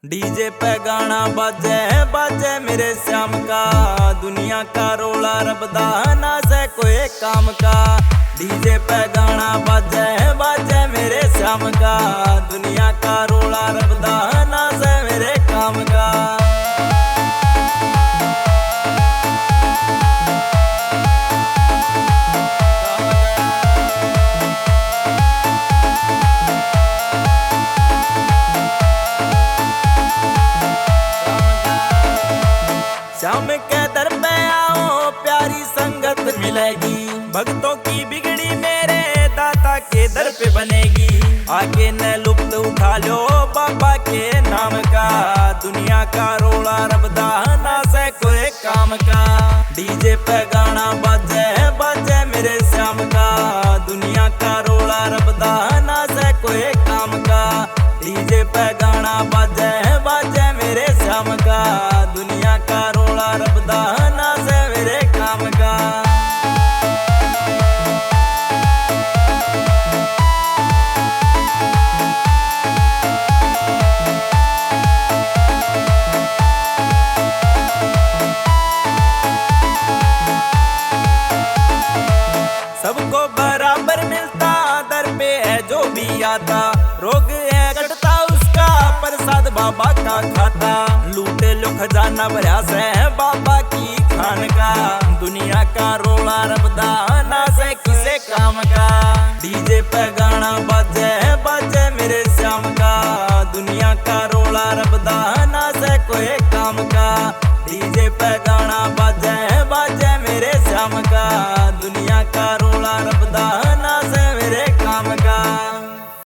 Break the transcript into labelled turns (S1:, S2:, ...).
S1: DJ पे गाना बाजे बाजे मेरे श्याम का, दुनिया का रोला रबदा ना से कोई काम का। डीजे पे गाना बाजे बाजे मेरे श्याम का, दुनिया का रोला रबदा ना से मेरे काम का। श्याम के दर पे आओ प्यारी संगत मिलेगी, भक्तों की बिगड़ी मेरे दाता के दर पे बनेगी। आगे न लुप्त उठा लो बाबा के नाम का, दुनिया का रोला रबदा ना से कोई काम का। डीजे पे गाना बाजे बाजे मेरे श्याम का, दुनिया का रोला रबदा ना से कोई काम का। डीजे पे गाना बाजे बाजे मेरे श्याम का, दुनिया का रोला रबदा ना से मेरे काम का। सबको बराबर मिलता दर पे है जो भी आता, रोग है कटता उसका प्रसाद बाबा का खाता। लूटे लो खजाना भरा से बाबा की खान का, दुनिया का रोला रबदा ना से किसे काम का। डीजे पे गाना बाजे बाजे मेरे श्याम का, दुनिया का रोला रबदा ना से कोई काम का। डीजे पे गाना